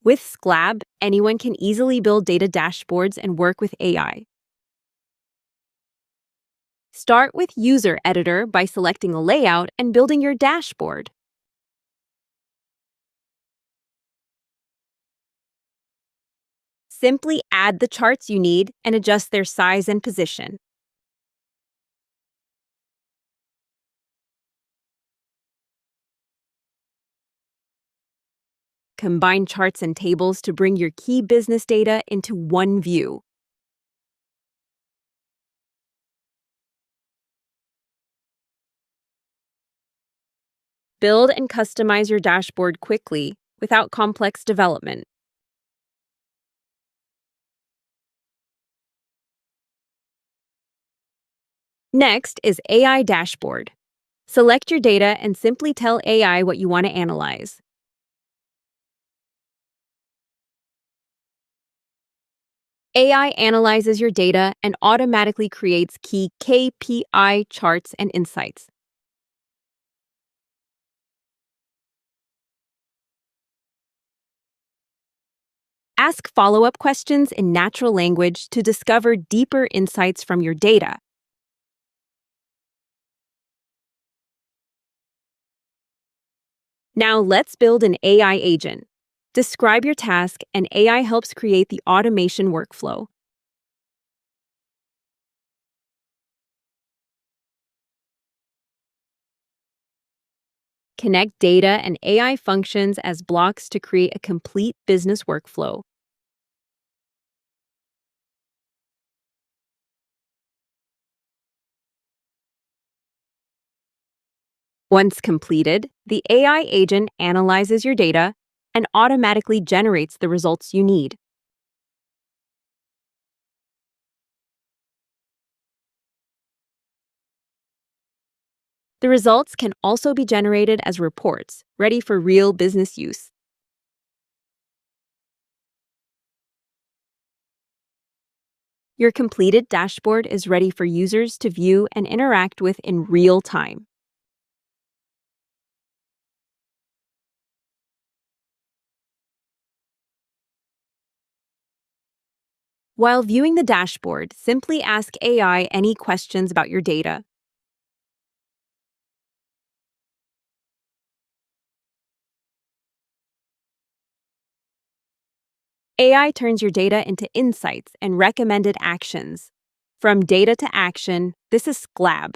With SCLAB, anyone can easily build data dashboards and work with AI. Start with User Editor by selecting a layout and building your dashboard. Simply add the charts you need and adjust their size and position. Combine charts and tables to bring your key business data into one view. Build and customize your dashboard quickly without complex development. Next is AI Dashboard. Select your data and simply tell AI what you want to analyze. AI analyzes your data and automatically creates key KPI charts and insights. Ask follow-up questions in natural language to discover deeper insights from your data. Now let's build an AI agent. Describe your task, and AI helps create the automation workflow. Connect data and AI functions as blocks to create a complete business workflow. Once completed, the AI agent analyzes your data and automatically generates the results you need. The results can also be generated as reports, ready for real business use. Your completed dashboard is ready for users to view and interact with in real time. While viewing the dashboard, simply ask AI any questions about your data. AI turns your data into insights and recommended actions. From data to action, this is SCLAB.